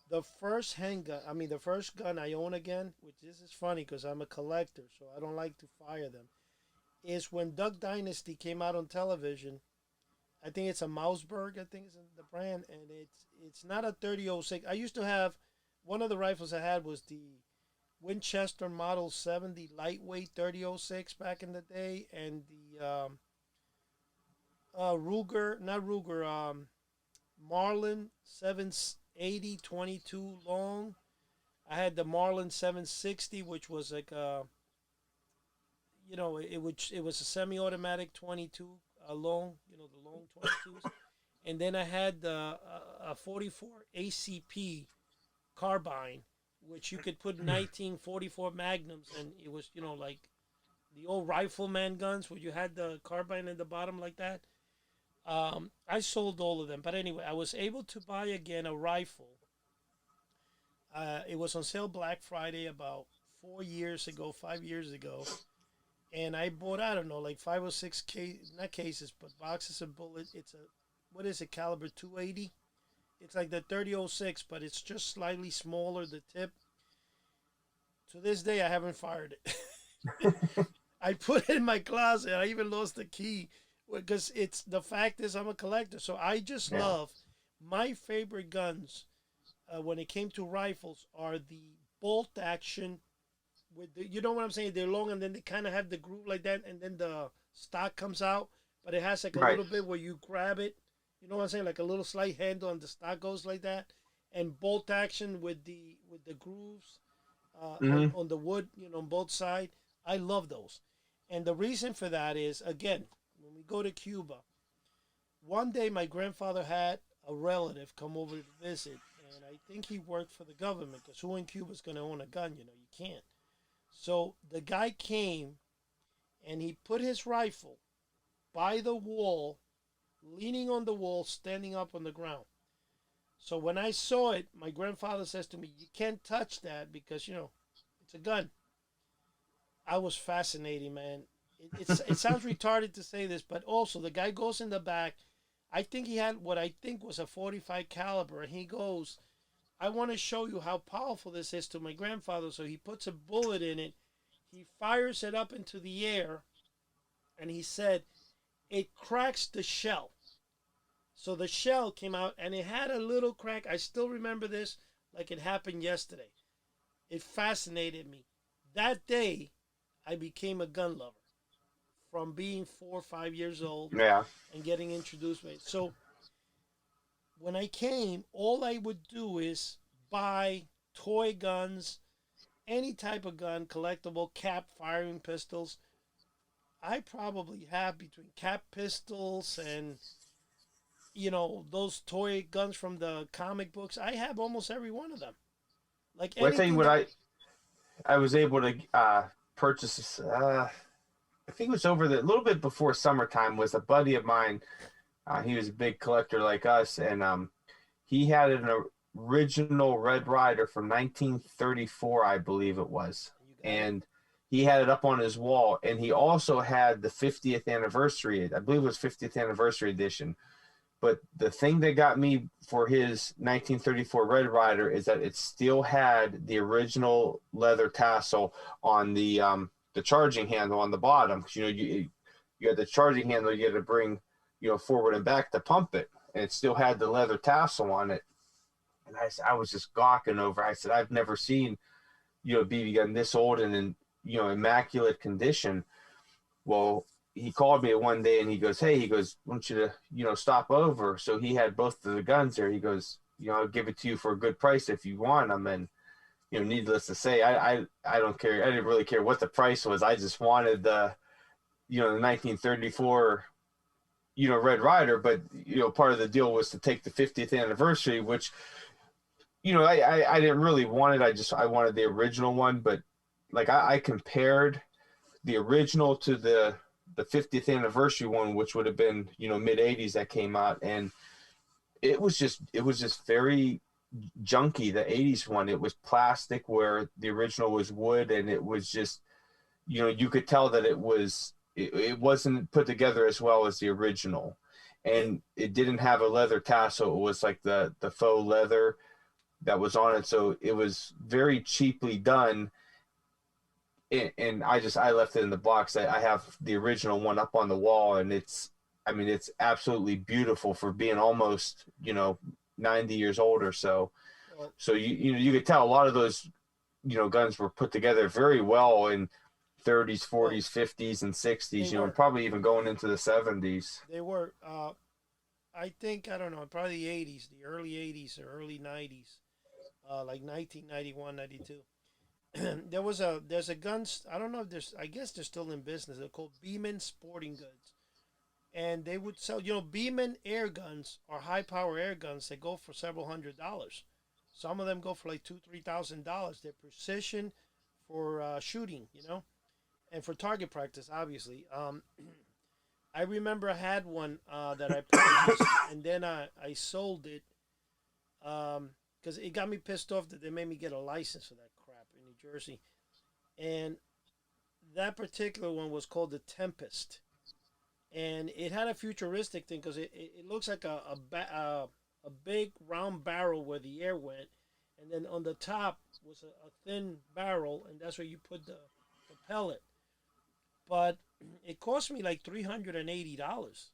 The first handgun, the first gun I own again, which this is funny because I'm a collector, so I don't like to fire them, is when Duck Dynasty came out on television. I think it's a Mousberg. I think it's the brand, and it's not a 3006. I used to have one of the rifles I had was the Winchester Model 70 lightweight 3006 back in the day, and the Ruger, not Ruger, Marlin 780 22 long. I had the Marlin 760, which was like it was a semi-automatic 22 long, the long 22s, and then I had the a 44 ACP carbine, which you could put 1944 Magnums, and it was like the old rifleman guns where you had the carbine in the bottom like that. I sold all of them, but anyway, I was able to buy again a rifle. It was on sale Black Friday about 4 years ago, 5 years ago, and I bought, I don't know, like 5 or 6 not cases, but boxes of bullets. It's what is it, caliber 280? It's like the 3006, but it's just slightly smaller, the tip. To this day, I haven't fired it. I put it in my closet. I even lost the key because the fact is I'm a collector. So I just love, my favorite guns when it came to rifles are the bolt action with you know what I'm saying? They're long and then they kind of have the groove like that, and then the stock comes out, but it has like a little bit where you grab it. You know what I'm saying? Like a little slight handle, and the stock goes like that. And bolt action with the grooves on the wood, on both sides. I love those. And the reason for that is, again, when we go to Cuba, one day my grandfather had a relative come over to visit, and I think he worked for the government because who in Cuba is going to own a gun? You can't. So the guy came and he put his rifle by the wall, leaning on the wall, standing up on the ground. So when I saw it, my grandfather says to me, "You can't touch that because, it's a gun." I was fascinated, man. It sounds retarded to say this, but also the guy goes in the back. I think he had what I think was a 45 caliber, and he goes, "I want to show you how powerful this is," to my grandfather. So he puts a bullet in it. He fires it up into the air, and he said, "It cracks the shell." So the shell came out and it had a little crack. I still remember this like it happened yesterday. It fascinated me. That day, I became a gun lover from being 4 or 5 years old Yeah. and getting introduced with it. So when I came, all I would do is buy toy guns, any type of gun, collectible, cap firing pistols. I probably have between cap pistols and those toy guns from the comic books. I have almost every one of them. Like Well, I tell you anything what, that. I was able to purchase this. I think it was over the a little bit before summertime. Was a buddy of mine. He was a big collector like us, and he had an original Red Ryder from 1934, I believe it was, You got it. and he had it up on his wall. And he also had the 50th anniversary. I believe it was 50th anniversary edition. But the thing that got me for his 1934 Red Ryder is that it still had the original leather tassel on the charging handle on the bottom. Because you had the charging handle you had to bring forward and back to pump it, and it still had the leather tassel on it. And I was just gawking over. I said, I've never seen a BB gun this old and in immaculate condition. Well, he called me one day and he goes, "Hey," he goes, "I want you to, stop over." So he had both of the guns there. He goes, "I'll give it to you for a good price if you want them." And, needless to say, I don't care. I didn't really care what the price was. I just wanted the 1934, Red Ryder. But, part of the deal was to take the 50th anniversary, which, I didn't really want it. I wanted the original one. But like I compared the original to the 50th anniversary one, which would have been mid 80s that came out, and it was just very junky. The 80s one, it was plastic where the original was wood, and it was just you could tell that it wasn't put together as well as the original, Yeah. and it didn't have a leather tassel. It was like the faux leather that was on it, so it was very cheaply done. And I left it in the box. I have the original one up on the wall, and it's absolutely beautiful for being almost 90 years old or so. Well, So you could tell a lot of those guns were put together very well in 30s, well, 40s, 50s, and they 60s. And were. probably even going into the 70s. They were. I think I don't know. Probably the '80s, the early '80s or early '90s, like 1991, '92. There's a guns. I don't know if there's. I guess they're still in business. They're called Beeman Sporting Goods, and they would sell. Beeman air guns are high power air guns. They go for several $100s. Some of them go for like $2,000-$3,000. They're precision for shooting. And for target practice, obviously. I remember I had one that I purchased, and then I sold it because it got me pissed off that they made me get a license for that crap in New Jersey. And that particular one was called the Tempest. And it had a futuristic thing because it looks like a big round barrel where the air went. And then on the top was a thin barrel, and that's where you put the pellet. But it cost me like $380.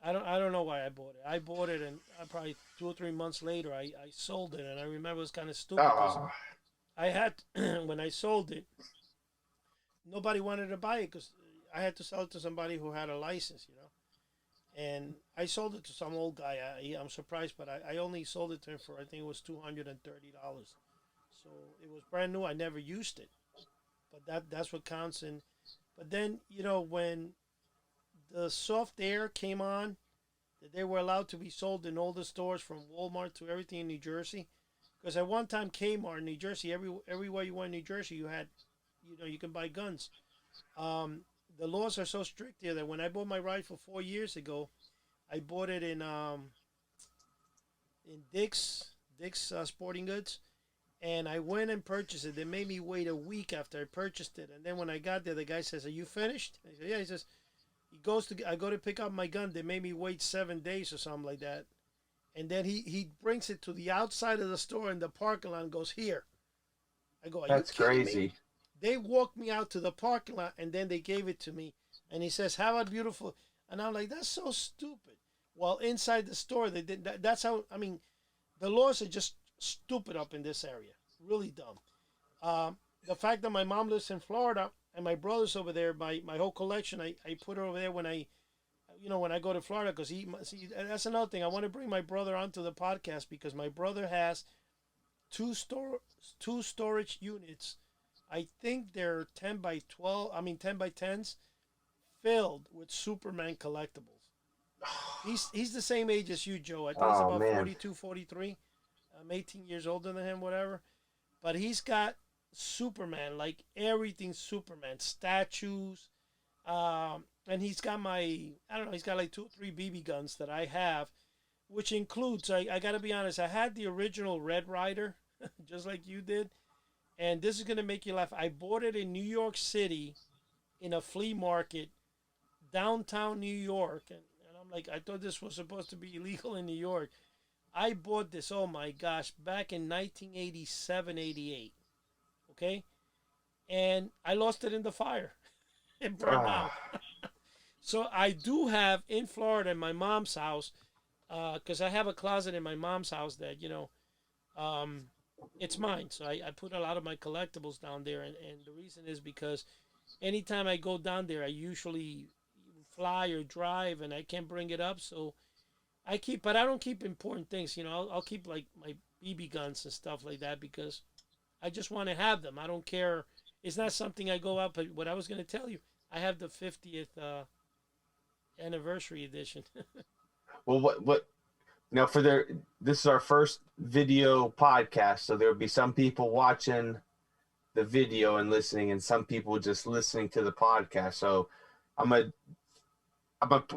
I don't know why I bought it. I bought it, and probably 2 or 3 months later I sold it, and I remember it was kind of stupid because Oh, I had when I sold it, nobody wanted to buy it because I had to sell it to somebody who had a license. And I sold it to some old guy. I'm surprised, but I only sold it to him for I think it was $230. So it was brand new. I never used it, but that's what counts. But then when the soft air came on, that they were allowed to be sold in all the stores from Walmart to everything in New Jersey. Because at one time Kmart in New Jersey, everywhere you went in New Jersey, you had, you can buy guns. Um, the laws are so strict here that when I bought my rifle 4 years ago, I bought it in Dick's Sporting Goods, and I went and purchased it. They made me wait a week after I purchased it, and then when I got there, the guy says, "Are you finished?" I said, "Yeah." He says, I go to pick up my gun. They made me wait 7 days or something like that, and then he brings it to the outside of the store in the parking lot and goes, "Here." I go, "Are you that's kidding me?" crazy. They walked me out to the parking lot and then they gave it to me. And he says, "How about beautiful?" And I'm like, "That's so stupid." Well, inside the store, they did. That's how. I mean, the laws are just stupid up in this area. Really dumb. The fact that my mom lives in Florida and my brother's over there, my whole collection, I put it over there when when I go to Florida, because see, that's another thing. I want to bring my brother onto the podcast because my brother has two storage units. I think they're 10 by 12. I mean 10 by 10s, filled with Superman collectibles. He's the same age as you, Joe. I think he's Oh about man. 42, 43. I'm 18 years older than him, whatever. But he's got Superman, like everything Superman, statues. And he's got I don't know, he's got like 2 or 3 BB guns that I have, which includes, I got to be honest, I had the original Red Ryder, just like you did. And this is going to make you laugh. I bought it in New York City in a flea market, downtown New York. And I'm like, I thought this was supposed to be illegal in New York. I bought this, oh my gosh, back in 1987, 88. Okay? And I lost it in the fire. It burned out. So I do have in Florida in my mom's house, because I have a closet in my mom's house that, it's mine. So I put a lot of my collectibles down there. And the reason is because anytime I go down there, I usually fly or drive and I can't bring it up. So but I don't keep important things. I'll keep like my BB guns and stuff like that because I just want to have them. I don't care. It's not something I go out. But what I was going to tell you, I have the 50th anniversary edition. Well, what now this is our first video podcast, so there'll be some people watching the video and listening, and some people just listening to the podcast. So I'm gonna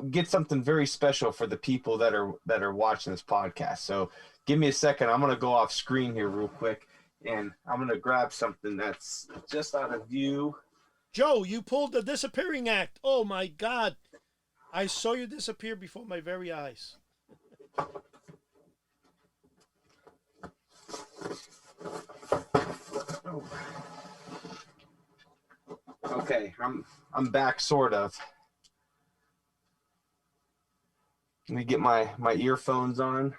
get something very special for the people that are watching this podcast. So give me a second. I'm gonna go off screen here real quick, and I'm gonna grab something that's just out of view. Joe, you pulled the disappearing act. Oh my God. I saw you disappear before my very eyes. Okay, I'm back, sort of. Let me get my earphones on.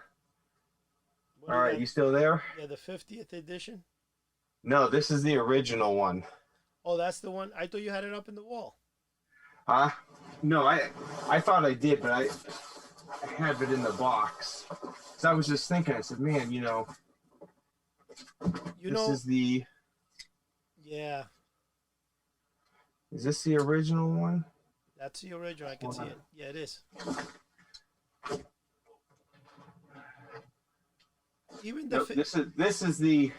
All right, you still there? Yeah, the 50th edition. No, this is the original one. Oh, that's the one. I thought you had it up in the wall. Huh? No, I thought I did, but I have it in the box. So I was just thinking, I said, man, this is the... Yeah. Is this the original one? That's the original. I can see it. Yeah, it is. Even the this is the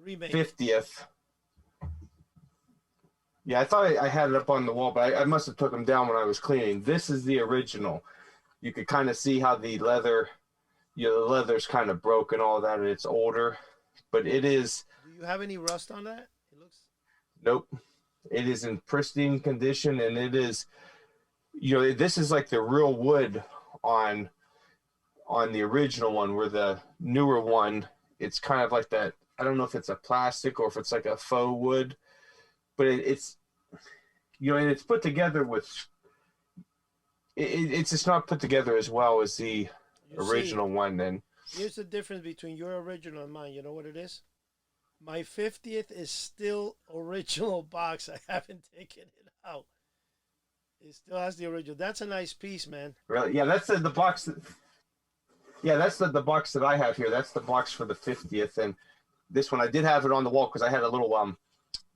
remake. 50th. Yeah, I thought I had it up on the wall, but I must have took them down when I was cleaning. This is the original. You could kind of see how the leather, the leather's kind of broken, all that, and it's older. But it is... Do you have any rust on that? It looks... Nope. It is in pristine condition, and it is... this is like the real wood on the original one, where the newer one, it's kind of like that... I don't know if it's a plastic or if it's like a faux wood, but it's and it's put together with it's just not put together as well as the original one. Then here's the difference between your original and mine. You know what it is? My 50th is still original box. I haven't taken it out. It still has the original. That's a nice piece, man. Really? Yeah, that's the box. Yeah, that's the box that I have here. That's the box for the 50th, and this one I did have it on the wall because I had a little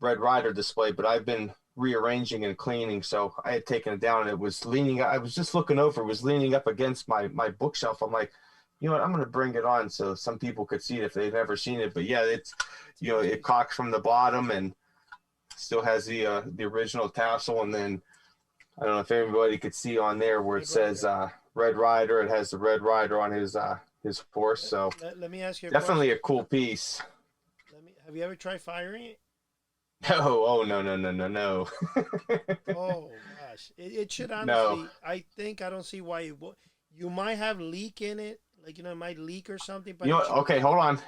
Red Ryder display, but I've been rearranging and cleaning, so I had taken it down, and it was leaning. I was just looking over; it was leaning up against my bookshelf. I'm like, you know what? I'm going to bring it on so some people could see it if they've never seen it. But yeah, it's it cocks from the bottom and still has the original tassel, and then I don't know if everybody could see on there where it says Red Ryder. It has the Red Ryder on his horse. So let me ask you. Definitely a cool piece. Have you ever tried firing it? No, oh no. Oh gosh, it should honestly. No. I don't see why it would. You might have leak in it, like it might leak or something. But okay, hold on.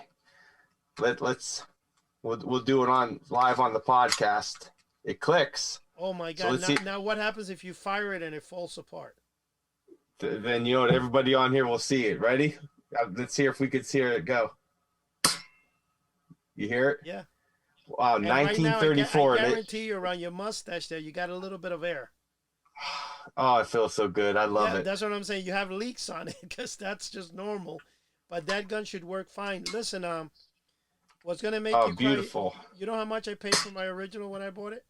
We'll do it live on the podcast. It clicks. Oh my God! So now what happens if you fire it and it falls apart? Then you know what? Everybody on here will see it. Ready? Let's hear if we could hear it go. You hear it? Yeah. Wow, And right now, 1934. I guarantee you around your mustache there, you got a little bit of air. Oh, it feels so good. I love Yeah, it. that's what I'm saying. You have leaks on it because that's just normal. But that gun should work fine. Listen, what's gonna make you beautiful. cry? You know how much I paid for my original when I bought it?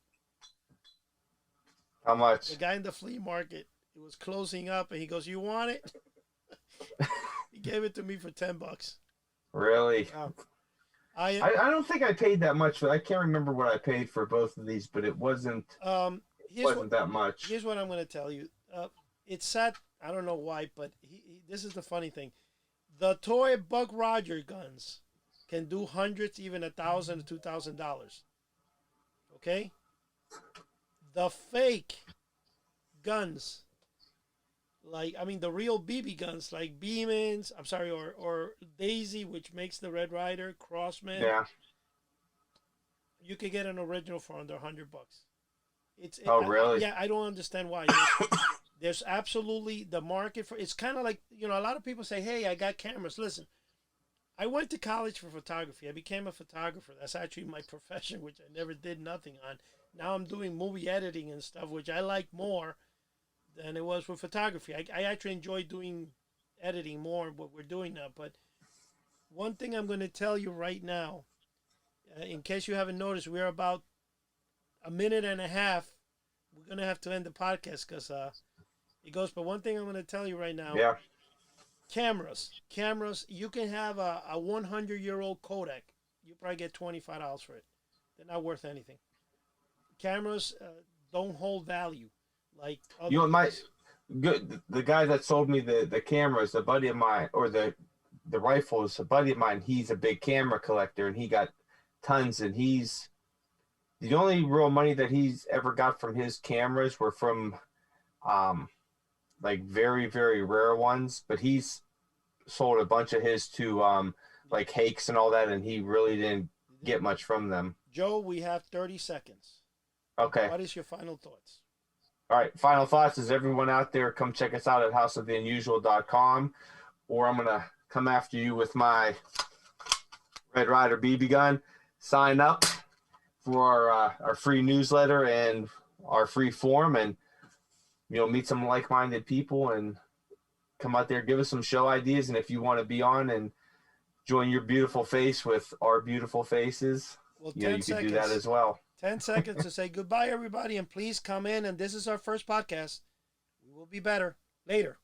How much? The guy in the flea market, it was closing up, and he goes, "You want it?" He gave it to me for $10. Really? I don't think I paid that much. I can't remember what I paid for both of these, but it wasn't that much. Here's what I'm going to tell you. It's sad. I don't know why, but this is the funny thing. The toy Buck Rogers guns can do hundreds, even $1,000 to $2,000. Okay? The fake guns, the real BB guns, like Beemans, or Daisy, which makes the Red Ryder, Crossman. Yeah. You could get an original for under $100. Really? Yeah, I don't understand why. There's absolutely the market for. It's kind of like, a lot of people say, "Hey, I got cameras." Listen, I went to college for photography. I became a photographer. That's actually my profession, which I never did nothing on. Now I'm doing movie editing and stuff, which I like more than it was with photography. I actually enjoy doing editing more, what we're doing now. But one thing I'm going to tell you right now, in case you haven't noticed, we're about a minute and a half. We're going to have to end the podcast because it goes. But one thing I'm going to tell you right now. Yeah. Cameras. You can have a 100-year-old Kodak. You probably get $25 for it. They're not worth anything. Cameras don't hold value like other the guy that sold me the cameras, a buddy of mine, or the rifles, a buddy of mine. He's a big camera collector, and he got tons. And he's the only real money that he's ever got from his cameras were from like very, very rare ones. But he's sold a bunch of his to like Hakes and all that, and he really didn't get much from them. Joe, we have 30 seconds. Okay. What is your final thoughts? All right. Final thoughts is everyone out there, come check us out at HouseOfTheUnusual.com, or I'm going to come after you with my Red Ryder BB gun. Sign up for our free newsletter and our free forum, and meet some like-minded people and come out there, give us some show ideas. And if you want to be on and join your beautiful face with our beautiful faces, well, you can do that as well. 10 seconds to say goodbye, everybody, and please come in. And this is our first podcast. We will be better later.